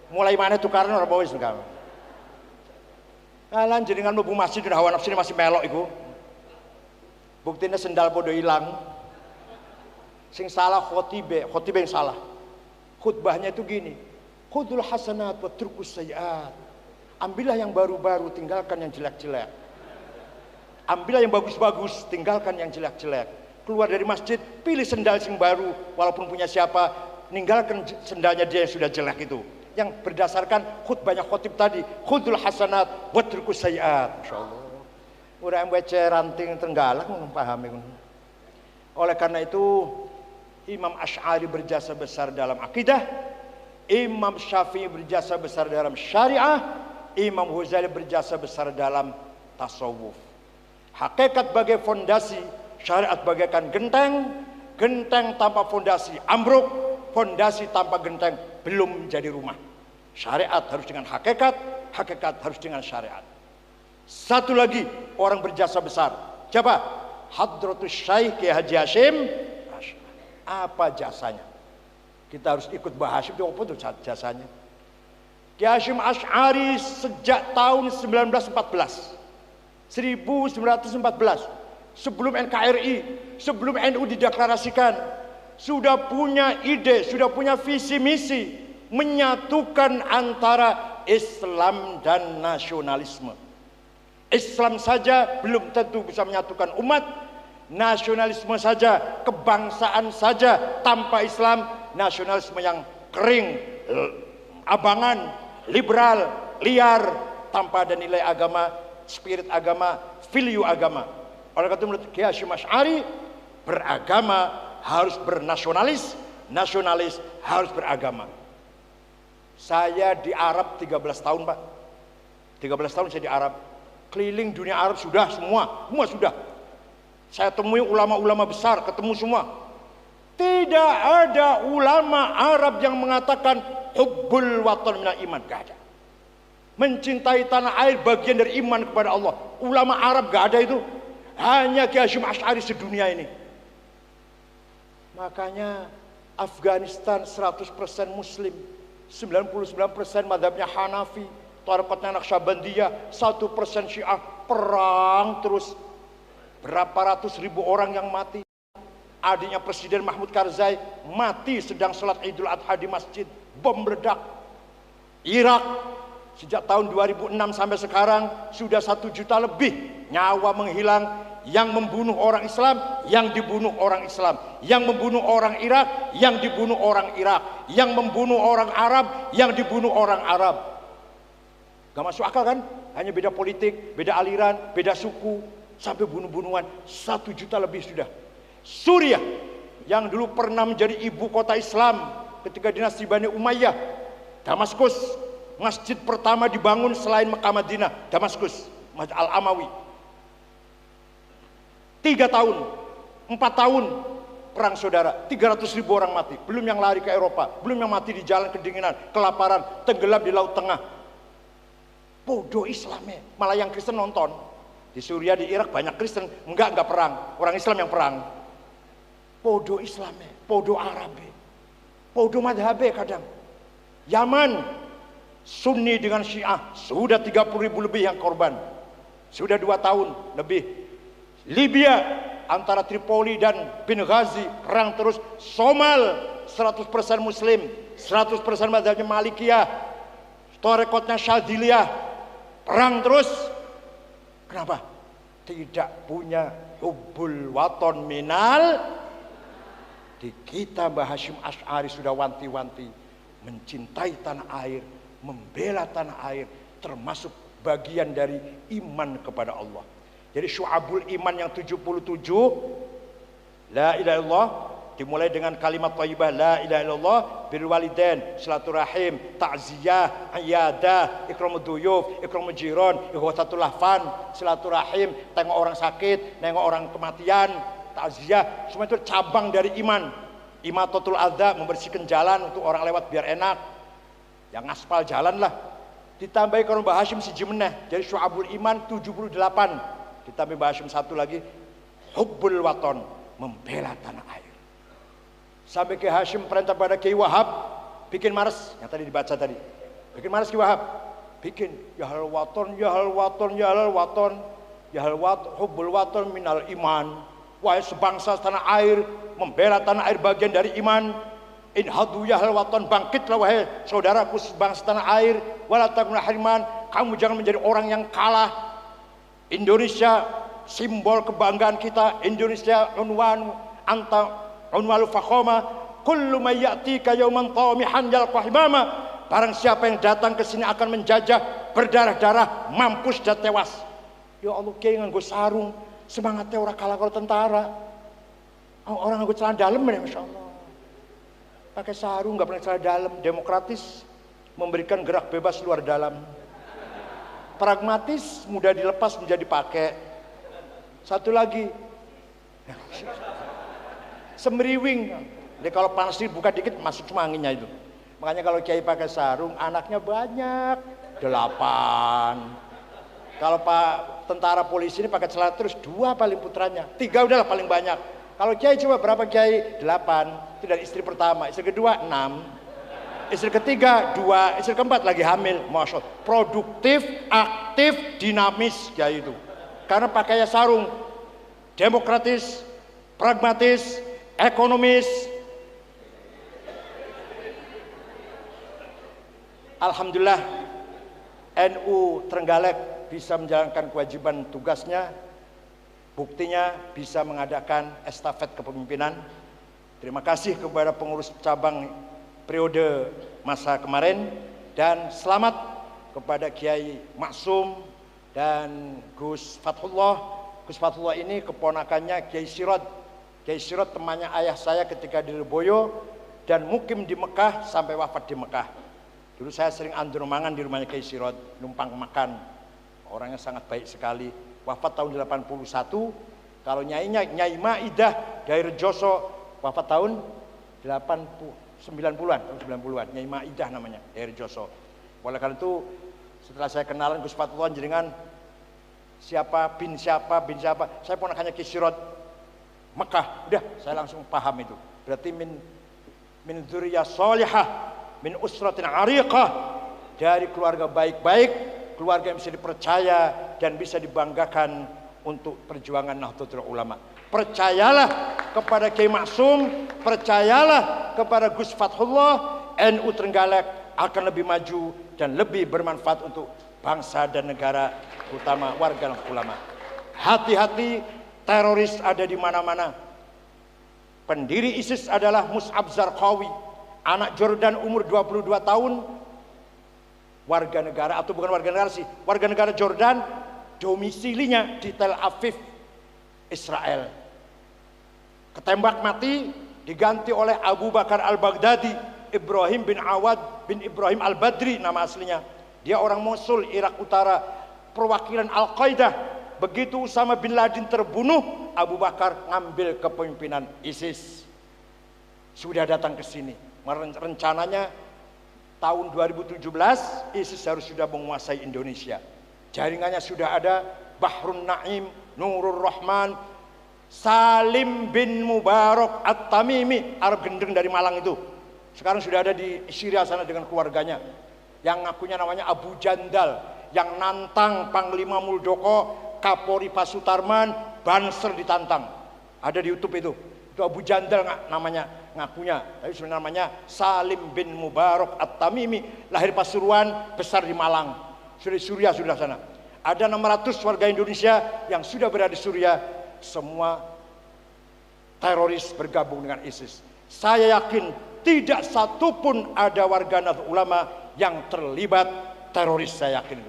mulai mana tukaran ora wis gampang. Kalan jenengan mlebu masjid hawa nafsu masih melok iku. Buktinya sendal podo hilang. Sing salah khotibe yang salah. Khutbahnya itu gini, khudul hasanat wa turkus sayyiat. Ambillah yang baru-baru, tinggalkan yang jelek-jelek. Ambillah yang bagus-bagus, tinggalkan yang jelek-jelek. Keluar dari masjid, pilih sendal sing baru, walaupun punya siapa, ninggalkan sendalnya dia yang sudah jelek itu. Yang berdasarkan khutbahnya khotib tadi, khudul hasanat wa turkus sayyiat. Masyaallah. Ora mbece ranting tenggalak pahami. Oleh karena itu Imam Asy'ari berjasa besar dalam akidah, Imam Syafi'i berjasa besar dalam syariah, Imam Ghazali berjasa besar dalam tasawuf. Hakikat bagai fondasi, syariat bagaikan genteng, genteng tanpa fondasi ambruk, fondasi tanpa genteng belum menjadi rumah. Syariat harus dengan hakikat, hakikat harus dengan syariat. Satu lagi orang berjasa besar, siapa? Hadratus Syaikh Kiai Haji Hasyim. Apa jasanya? Kita harus ikut bahas itu apa tuh jasanya. Kiai Hasyim Asy'ari sejak tahun 1914, sebelum NKRI, sebelum NU dideklarasikan, sudah punya ide, sudah punya visi misi menyatukan antara Islam dan nasionalisme. Islam saja belum tentu bisa menyatukan umat. Nasionalisme saja, kebangsaan saja tanpa Islam, nasionalisme yang kering, abangan, liberal, liar, tanpa ada nilai agama, spirit agama, value agama. Oleh karena itu menurut Kiai Hasyim Asy'ari, beragama harus bernasionalis, nasionalis harus beragama. Saya di Arab 13 tahun Pak, 13 tahun saya di Arab, keliling dunia Arab sudah semua sudah. Saya temui ulama-ulama besar, ketemu semua. Tidak ada ulama Arab yang mengatakan hubbul watan minal iman, gak ada. Mencintai tanah air bagian dari iman kepada Allah. Ulama Arab gak ada itu. Hanya Kiai Hasyim Asy'ari sedunia ini. Makanya Afghanistan 100% Muslim, 99% madhabnya Hanafi, tarekatnya Naqsyabandiyah, 1% Syiah, perang terus. Berapa ratus ribu orang yang mati. Adiknya Presiden Mahmud Karzai mati sedang sholat Idul Adha di masjid, bom meledak. Irak sejak tahun 2006 sampai sekarang sudah 1 juta lebih nyawa menghilang. Yang membunuh orang Islam, yang dibunuh orang Islam. Yang membunuh orang Irak, yang dibunuh orang Irak. Yang membunuh orang Arab, yang dibunuh orang Arab. Gak masuk akal kan? Hanya beda politik, beda aliran, beda suku. Sampai bunuh-bunuhan 1 juta lebih sudah. Suriah yang dulu pernah menjadi ibu kota Islam ketika dinasti Bani Umayyah, Damaskus, masjid pertama dibangun selain Mekah Madinah, Damaskus, Masjid Al-Amawi. 3 tahun 4 tahun perang saudara, 300.000 orang mati. Belum yang lari ke Eropa, belum yang mati di jalan kedinginan, kelaparan, tenggelam di Laut Tengah. Bodoh Islamnya, malah yang Kristen nonton. Di Suriah, di Irak banyak Kristen, enggak perang, orang Islam yang perang. Bodoh Islamnya, bodoh Arabe, bodoh madhabe kadang. Yaman, Sunni dengan Syiah, sudah 30.000 lebih yang korban. Sudah 2 tahun lebih. Libya, antara Tripoli dan Benghazi, perang terus. Somal, 100% Muslim, 100% madhabnya Malikiyah, Torekotnya Syadziliyah, perang terus. Kenapa? Tidak punya hubbul waton minal. Di kita Mbah Hasyim Asy'ari sudah wanti-wanti mencintai tanah air, membela tanah air, termasuk bagian dari iman kepada Allah. Jadi syu'abul iman yang 77, la ilaha illallah, dimulai dengan kalimat thayyibah la ilaha illallah, birrul walidain, silaturahim, takziyah, iyadah, ikramud duyuf, ikramul jiran, ihwatatul lahfan, silaturahim, tengok orang sakit, nengok orang kematian, takziyah, semua itu cabang dari iman. Imatatul adza, membersihkan jalan untuk orang lewat biar enak, yang aspal jalan lah. Ditambahi kalau Mbah Hasyim siji meneh, jadi syu'abul iman 78. Ditambah Mbah Hasyim satu lagi, hubbul waton, membela tanah air. Sampai ke Hasyim perintah pada Kiai Wahab bikin mars, yang tadi dibaca tadi. Bikin mars Kiai Wahab, bikin ya hal waton, ya hal waton, ya hal waton, ya hal waton, hubbul waton minal iman. Wahai sebangsa tanah air, membela tanah air bagian dari iman. Inhadu ya hal waton, bangkitlah wahai saudaraku sebangsa tanah air. Wala takun hariman, kamu jangan menjadi orang yang kalah. Indonesia simbol kebanggaan kita. Indonesia unwan anta unwal fakhama, kullu may ya'tika yawman tamihan yalqa himama. Barang siapa yang datang ke sini akan menjajah, berdarah-darah, mampus dan tewas. Ya Allah, kiai nganggo sarung, semangatnya orang kalah kalau tentara. Orang nganggo celana dalam ya Masya Allah. Pakai sarung, nggak pernah celana dalam. Demokratis, memberikan gerak bebas luar dalam. Pragmatis, mudah dilepas menjadi pakai. Satu lagi, semriwing. Jadi kalau panas dibuka dikit masuk semua anginnya itu. Makanya kalau kiai pakai sarung, anaknya banyak, 8. Kalau Pak tentara polisi ini pakai celana terus 2 paling putranya, 3 udahlah paling banyak. Kalau kiai coba berapa kiai? 8. Itu dari istri pertama, istri kedua 6, istri ketiga 2, istri keempat lagi hamil. Masya Allah, produktif, aktif, dinamis kiai itu. Karena pakainya sarung, demokratis, pragmatis, ekonomis. Alhamdulillah NU Trenggalek bisa menjalankan kewajiban tugasnya. Buktinya bisa mengadakan estafet kepemimpinan. Terima kasih kepada pengurus cabang periode masa kemarin, dan selamat kepada Kiai Maksum dan Gus Fathullah. Gus Fathullah ini keponakannya Kiai Sirot. Kiai Sirot temannya ayah saya ketika di Leboyo dan mukim di Mekah sampai wafat di Mekah. Dulu saya sering andromangan di rumahnya Kiai Sirot, numpang makan. Orangnya sangat baik sekali. Wafat tahun 81. Kalau nyainya Nyai Maidah dari Rejoso, wafat tahun 90-an, Nyai Maidah namanya dari Rejoso. Oleh karena itu setelah saya kenalan Gus Fathullah jenengan siapa bin siapa, saya ponakannya Kiai Sirot Mekah, udah saya langsung paham itu. Berarti min dzurriyyah shalihah, min usratin ariqah, dari keluarga baik-baik, keluarga yang bisa dipercaya dan bisa dibanggakan untuk perjuangan Nahdlatul Ulama. Percayalah kepada Kiai Maksum, percayalah kepada Gus Fathullah, NU Trenggalek akan lebih maju dan lebih bermanfaat untuk bangsa dan negara, terutama warga ulama. Hati-hati, teroris ada di mana-mana. Pendiri ISIS adalah Mus'ab Zarqawi, anak Jordan umur 22 tahun, warga negara atau bukan warga negara sih, warga negara Jordan, domisilinya di Tel Aviv, Israel. Ketembak mati, diganti oleh Abu Bakar al-Baghdadi, Ibrahim bin Awad bin Ibrahim al-Badri nama aslinya. Dia orang Mosul, Irak Utara, perwakilan Al-Qaeda Begitu Usama bin Laden terbunuh, Abu Bakar ngambil kepemimpinan ISIS. Sudah datang ke sini. Rencananya tahun 2017 ISIS harus sudah menguasai Indonesia. Jaringannya sudah ada, Bahrun Naim, Nurul Rahman, Salim bin Mubarak At-Tamimi, Arab gendeng dari Malang itu. Sekarang sudah ada di Syria sana dengan keluarganya. Yang ngakunya namanya Abu Jandal, yang nantang Panglima Muldoko, Kapolri Pasutarman, Banser ditantang. Ada di YouTube itu. Itu Abu Jandal namanya, ngakunya. Tapi sebenarnya namanya Salim bin Mubarak At-Tamimi, lahir Pasuruan, besar di Malang. Sudah di Suriah, sudah sana. Ada 600 warga Indonesia yang sudah berada di Suriah, semua teroris bergabung dengan ISIS. Saya yakin tidak satupun ada warga Nahdlatul Ulama yang terlibat teroris, saya yakin.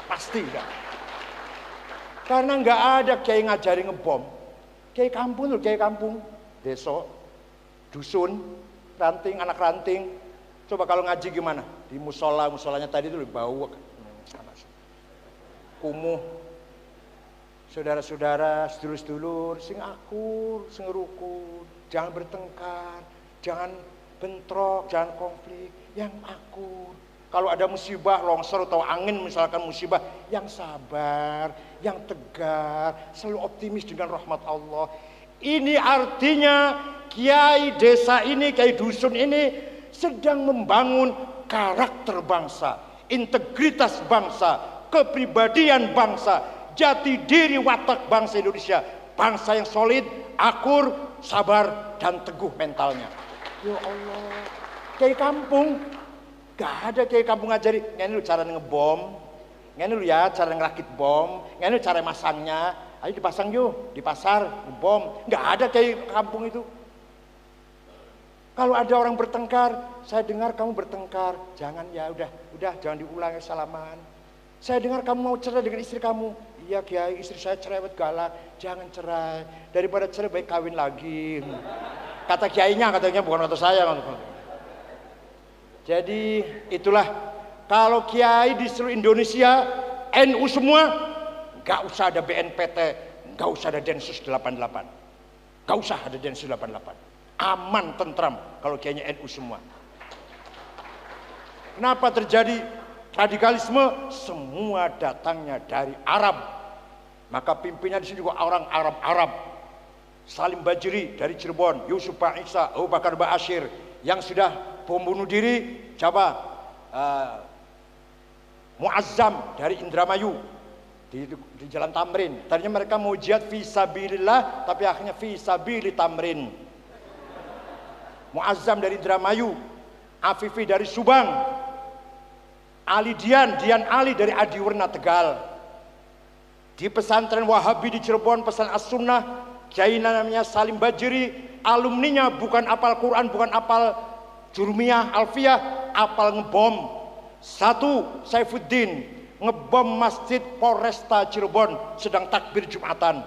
Pasti enggak. Karena enggak ada kiai ngajari ngebom. Kiai kampung tuh, kiai kampung, desa, dusun, ranting, anak ranting. Coba kalau ngaji gimana? Di musolanya tadi tuh bau kumuh. Saudara-saudara, sedulur-sedulur, sing akur, sing rukun, jangan bertengkar, jangan bentrok, jangan konflik, yang akur. Kalau ada musibah, longsor atau angin misalkan musibah, yang sabar, yang tegar, selalu optimis dengan rahmat Allah. Ini artinya kiai desa ini, kiai dusun ini sedang membangun karakter bangsa, integritas bangsa, kepribadian bangsa, jati diri watak bangsa Indonesia, bangsa yang solid, akur, sabar, dan teguh mentalnya. Ya Allah, kiai kampung, gak ada kiai kampung ngajari, ini lu cara ngebom, ini lu ya cara ngerakit bom, ini lu cara masangnya, ayo dipasang yuk, di pasar, ngebom, gak ada kiai kampung itu. Kalau ada orang bertengkar, saya dengar kamu bertengkar, jangan ya, udah jangan diulangi salaman. Saya dengar kamu mau cerai dengan istri kamu. Iya kiai, istri saya cerewet galak, jangan cerai. Daripada cerai baik kawin lagi. Kata kiainya, katanya bukan kata saya. Jadi itulah, kalau kiai di seluruh Indonesia, NU semua, gak usah ada BNPT, gak usah ada Densus 88. Gak usah ada Densus 88. Aman, tentram kalau kiainya NU semua. Kenapa terjadi radikalisme? Semua datangnya dari Arab. Maka pimpinnya di sini juga orang Arab. Salim Bajri dari Cirebon, Yusuf Isa, Abu Bakar Ba'asyir yang sudah pembunuh diri, coba Muazzam dari Indramayu di Jalan Tamrin. Tadinya mereka mau jihad fisabilillah, tapi akhirnya fisabili Tamrin. Muazzam dari Indramayu, Afifi dari Subang, Ali Dian Ali dari Adiwarna Tegal. Di pesantren Wahabi di Cirebon, pesan As-Sunnah, kiai namanya Salim Bajri, alumninya bukan apal Quran, bukan apal Jurumiyah, Alfiyah, apal ngebom. Satu, Saifuddin, ngebom Masjid Polresta Cirebon sedang takbir Jumatan.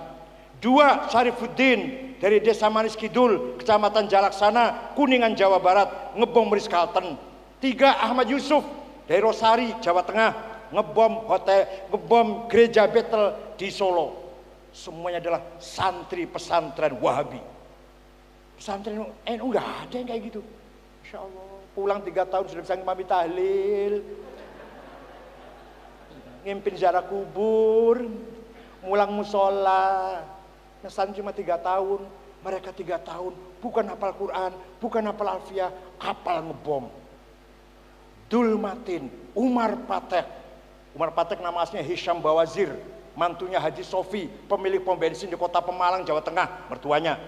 Dua, Syarifuddin dari Desa Manis Kidul, Kecamatan Jalaksana, Kuningan, Jawa Barat, ngebom Rizk-Carlton. Tiga, Ahmad Yusuf dari Rosari, Jawa Tengah, ngebom hotel, ngebom gereja Betel di Solo. Semuanya adalah santri pesantren Wahabi. Pesantren NU nggak ada yang kayak gitu. Insya Allah, pulang 3 tahun sudah bisa ngimami tahlil, ngimpin ziarah kubur, mulang musola. Ngesan cuma 3 tahun, mereka 3 tahun bukan hafal Quran, bukan hafal Alfiyah, hafal ngebom. Dul Matin, Umar Patek nama aslinya Hisham Bawazir, mantunya Haji Sofi, pemilik pom bensin di kota Pemalang, Jawa Tengah, mertuanya.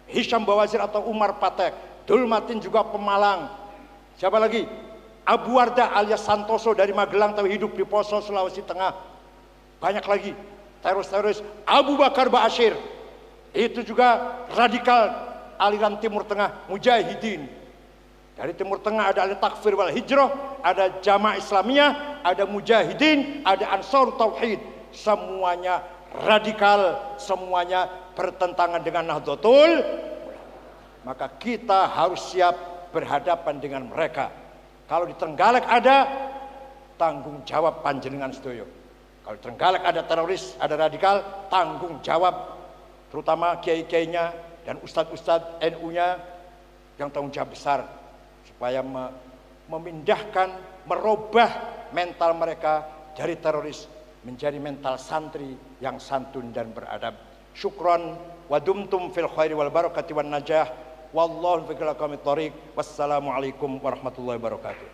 Hisham Bawazir atau Umar Patek. Dul Matin juga Pemalang. Siapa lagi? Abu Wardah alias Santoso dari Magelang, tapi hidup di Poso, Sulawesi Tengah. Banyak lagi teroris-teroris. Abu Bakar Ba'asyir, itu juga radikal aliran Timur Tengah, Mujahidin. Dari Timur Tengah ada Al-Takfir wal Hijrah, ada Jamaah Islamiyah, ada Mujahidin, ada Ansar Tauhid. Semuanya radikal, semuanya bertentangan dengan Nahdlatul. Maka kita harus siap berhadapan dengan mereka. Kalau di Trenggalek ada, tanggung jawab panjenengan sedoyo. Kalau Trenggalek ada teroris, ada radikal, tanggung jawab terutama kiai-kiainya dan ustadz-ustadz NU-nya yang tanggung jawab besar supaya memindahkan, merubah mental mereka dari teroris menjadi mental santri yang santun dan beradab. Syukran wa dumtum fil khairi wal barakati wan najah. Wallahu fi kulli thariq. Wassalamualaikum warahmatullahi wabarakatuh.